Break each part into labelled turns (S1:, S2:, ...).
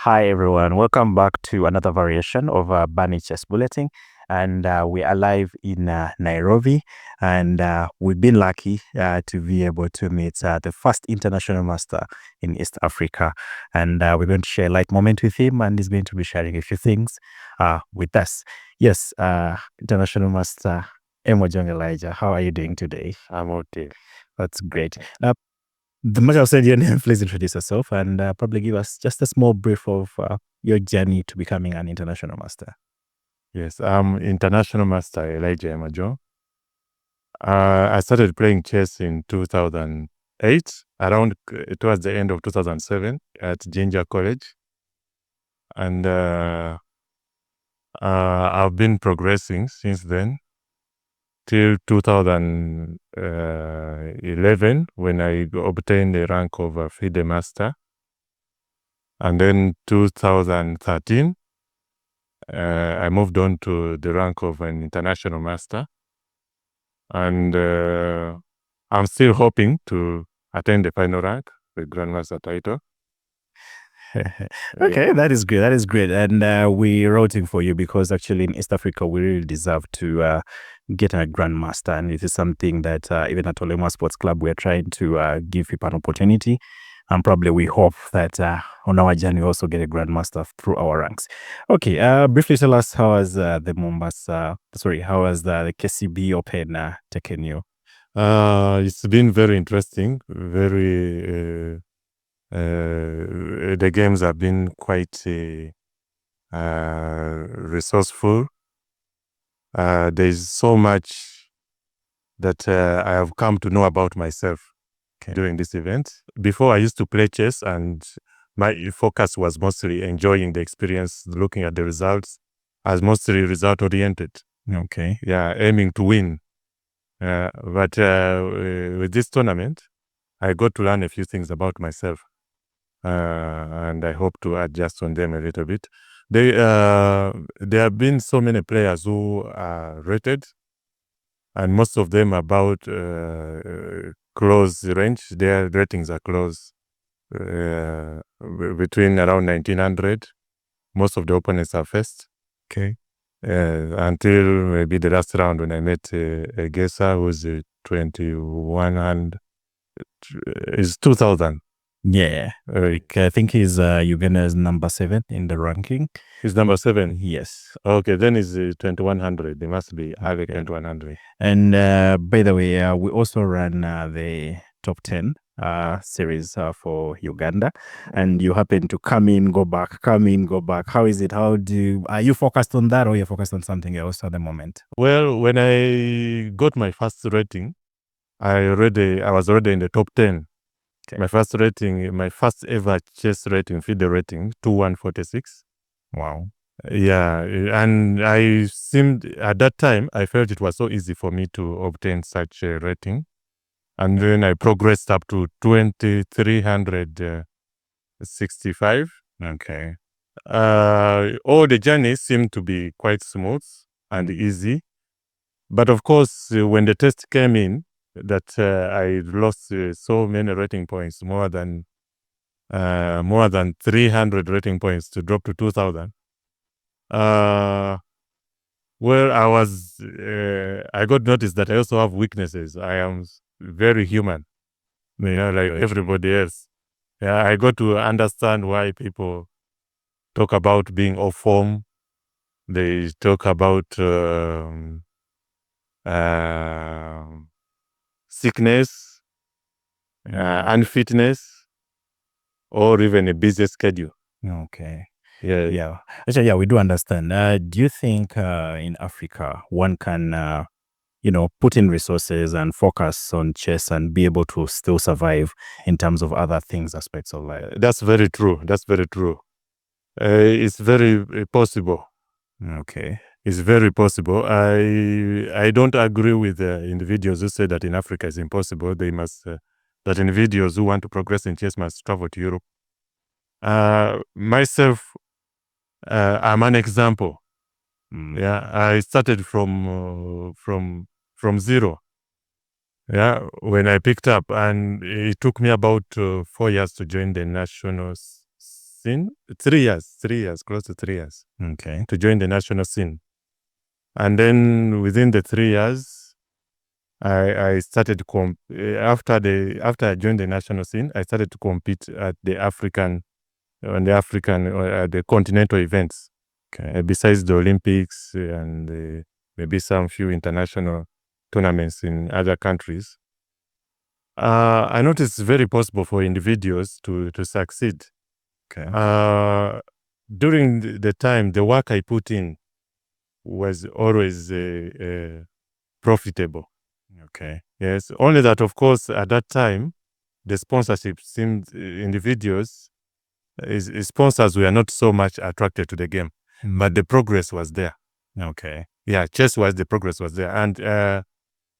S1: Hi everyone, welcome back to another variation of Bunny Chess Bulletin. And we are live in Nairobi, and we've been lucky to be able to meet the first international master in East Africa. And we're going to share a light moment with him, and he's going to be sharing a few things with us. Yes, international master Emojong Elijah, how are you doing today?
S2: I'm okay.
S1: That's great. The much I've said your name, please introduce yourself and probably give us just a small brief of your journey to becoming an international master.
S2: Yes, I'm international master Elijah Emajo. I started playing chess in 2008, around towards the end of 2007 at Ginger College. And I've been progressing since then till 2011 when I obtained the rank of a FIDE master. And then 2013, I moved on to the rank of an international master. And I'm still hoping to attain the final rank, the Grandmaster title.
S1: Okay, that is great. That is great. And we're rooting for you because actually in East Africa, we really deserve to get a Grandmaster. And it is something that even at Olema Sports Club, we're trying to give people an opportunity. And probably we hope that on our journey, we also get a Grandmaster through our ranks. Okay, briefly tell us how has how has the KCB Open taken you?
S2: It's been very interesting, very, the games have been quite resourceful. There's so much that I have come to know about myself during this event. Before, I used to play chess and my focus was mostly enjoying the experience, looking at the results. I was mostly result-oriented.
S1: Okay.
S2: Yeah, aiming to win. But with this tournament, I got to learn a few things about myself. And I hope to adjust on them a little bit. There have been so many players who are rated, and most of them about close range. Their ratings are close, between around 1900. Most of the opponents are first.
S1: Okay.
S2: Until maybe the last round when I met a guesser who's 2100, is 2000.
S1: Yeah, I think he's Uganda's number 7 in the ranking.
S2: He's number 7?
S1: Yes.
S2: Okay, then it's 2100. They must be higher 2100.
S1: And by the way, we also ran the top 10 series for Uganda, and you happen to come in, go back, come in, go back. How is it? Are you focused on that, or you're focused on something else at the moment?
S2: Well, when I got my first rating, I was already in the top 10. Okay. My first ever chess rating, FIDE rating, 2146.
S1: Wow.
S2: Yeah, and at that time, I felt it was so easy for me to obtain such a rating. And then I progressed up to 2365.
S1: Okay.
S2: All the journeys seemed to be quite smooth and easy. But of course, when the test came in, that I lost so many rating points, more than 300 rating points to drop to 2000. Well, I got noticed that I also have weaknesses. I am very human, like everybody else. Yeah, I got to understand why people talk about being off form. They talk about sickness, unfitness, or even a busy schedule.
S1: Okay.
S2: Yeah.
S1: Actually, yeah, we do understand. Do you think in Africa one can, put in resources and focus on chess and be able to still survive in terms of other things, aspects of life?
S2: That's very true. It's very possible.
S1: Okay.
S2: It's very possible. I don't agree with individuals who say that in Africa it's impossible. That individuals who want to progress in chess must travel to Europe. Myself, I'm an example. Yeah, I started from zero. Yeah, when I picked up, and it took me about 4 years to join the national scene. 3 years, close to 3 years.
S1: Okay.
S2: To join the national scene. And then within the 3 years, I started after I joined the national scene, I started to compete at the continental events.
S1: Okay.
S2: Besides the Olympics and maybe some few international tournaments in other countries. I noticed it's very possible for individuals to succeed.
S1: Okay.
S2: During the time, the work I put in was always profitable.
S1: Okay.
S2: Yes, only that, of course, at that time, the sponsorship seemed sponsors were not so much attracted to the game, but the progress was there.
S1: Okay.
S2: Yeah, chess-wise, the progress was there. And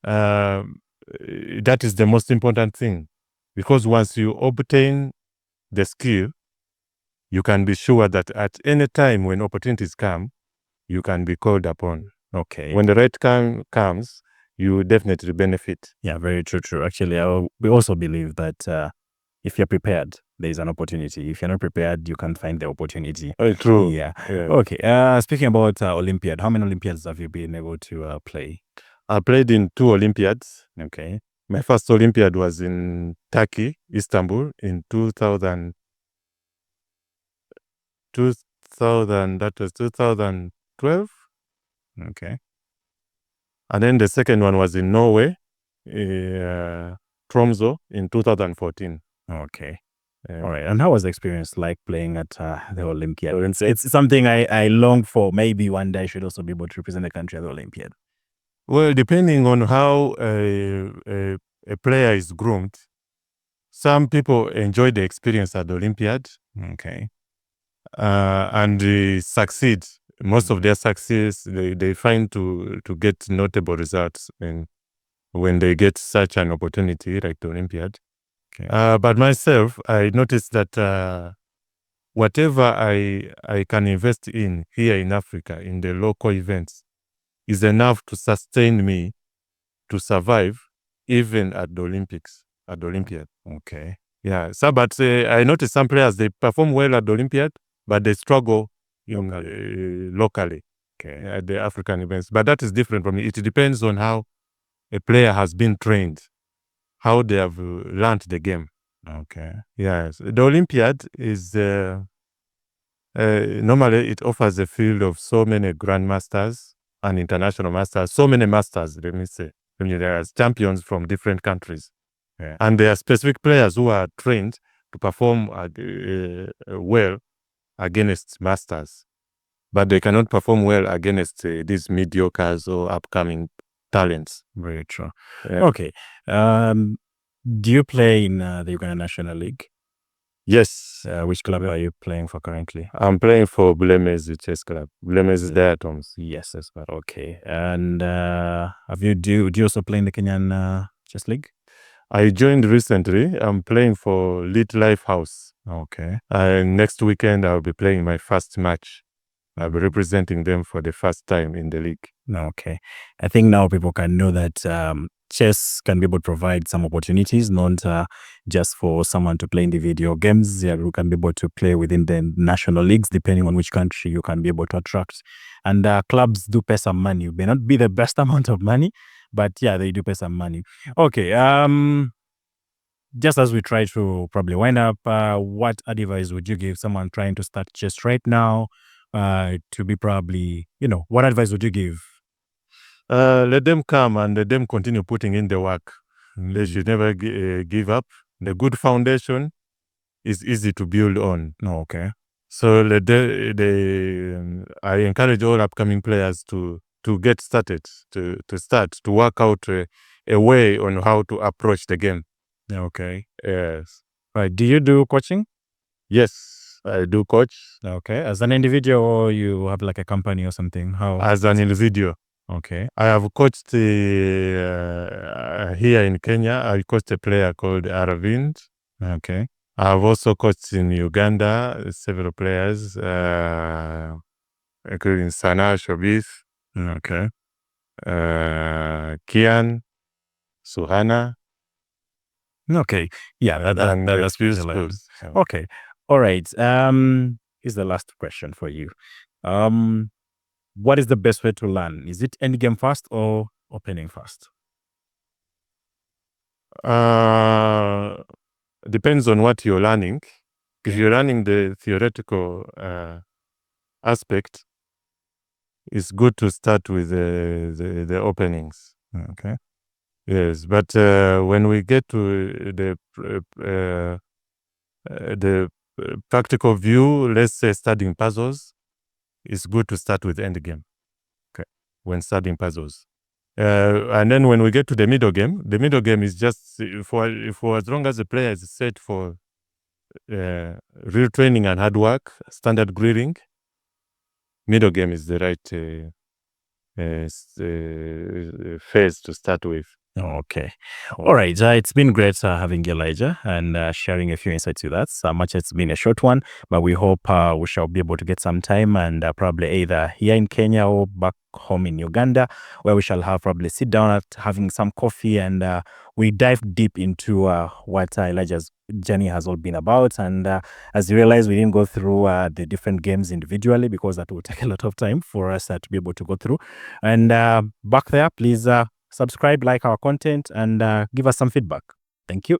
S2: that is the most important thing, because once you obtain the skill, you can be sure that at any time when opportunities come, you can be called upon.
S1: Okay.
S2: When the right time comes, you definitely benefit.
S1: Yeah, very true. Actually, we also believe that if you're prepared, there's an opportunity. If you're not prepared, you can't find the opportunity.
S2: True.
S1: Yeah.
S2: Yeah.
S1: Okay. Speaking about Olympiad, how many Olympiads have you been able to play?
S2: I played in 2 Olympiads.
S1: Okay.
S2: My first Olympiad was in Turkey, Istanbul, in 2000. That was 2012.
S1: Okay.
S2: And then the second one was in Norway, Tromsø, in 2014.
S1: Okay. All right. And how was the experience like playing at the Olympiad? It's something I long for. Maybe one day I should also be able to represent the country at the Olympiad.
S2: Well, depending on how a player is groomed, some people enjoy the experience at the Olympiad.
S1: Okay.
S2: And they succeed. Most of their success, they find to get notable results when they get such an opportunity like the Olympiad.
S1: Okay.
S2: But myself, I noticed that whatever I can invest in here in Africa, in the local events, is enough to sustain me to survive even at the Olympics, at the Olympiad.
S1: Okay.
S2: Yeah. So, but I noticed some players, they perform well at the Olympiad, but they struggle locally at the African events. But that is different from it. It depends on how a player has been trained, how they have learned the game.
S1: Okay.
S2: Yes. The Olympiad is normally it offers a field of so many grandmasters and international masters, so many masters, let me say. I mean, there are champions from different countries.
S1: Yeah.
S2: And there are specific players who are trained to perform well against masters, but they cannot perform well against these mediocres or upcoming talents.
S1: Very true.
S2: Yeah.
S1: Okay. Do you play in the Uganda National League?
S2: Yes.
S1: Which club are you playing for currently?
S2: I'm playing for Bulemezi Chess Club. Bulemezi Diatoms.
S1: Yes, that's right. Okay. And do you also play in the Kenyan Chess League?
S2: I joined recently. I'm playing for Lit Life House.
S1: Okay.
S2: Next weekend, I'll be playing my first match. I'll be representing them for the first time in the league.
S1: Okay. I think now people can know that chess can be able to provide some opportunities, not just for someone to play individual games. Yeah, you can be able to play within the national leagues, depending on which country you can be able to attract. And clubs do pay some money. It may not be the best amount of money, but yeah, they do pay some money. Okay. Just as we try to probably wind up, what advice would you give someone trying to start chess right now? To be probably, what advice would you give?
S2: Let them come and let them continue putting in the work. They should never give up. The good foundation is easy to build on.
S1: Okay.
S2: So I encourage all upcoming players to get started, to work out a way on how to approach the game.
S1: Okay.
S2: Yes.
S1: Right. Do you do coaching?
S2: Yes, I do coach.
S1: Okay. As an individual, or you have like a company or something? How?
S2: As an individual.
S1: Okay.
S2: I have coached here in Kenya. I coached a player called Aravind.
S1: Okay.
S2: I have also coached in Uganda several players, including Sana Shobith.
S1: Okay.
S2: Kian, Suhana.
S1: Okay. Yeah, that's
S2: few schools.
S1: okay. All right. Here's the last question for you. What is the best way to learn? Is it endgame first or opening first?
S2: Depends on what you're learning. If
S1: Okay.
S2: you're learning the theoretical aspect, it's good to start with the openings.
S1: Okay.
S2: Yes, but when we get to the practical view, let's say studying puzzles, it's good to start with endgame.
S1: Okay.
S2: When studying puzzles. And then when we get to the middle game is just for as long as the player is set for real training and hard work, standard grading, middle game is the right phase to start with.
S1: Okay. All right. It's been great having you, Elijah, and sharing a few insights with us. Much it's been a short one, but we hope we shall be able to get some time and probably either here in Kenya or back home in Uganda, where we shall have probably sit down at having some coffee and we dive deep into what Elijah's journey has all been about. And as you realize, we didn't go through the different games individually because that will take a lot of time for us to be able to go through. And back there, please subscribe, like our content, and give us some feedback. Thank you.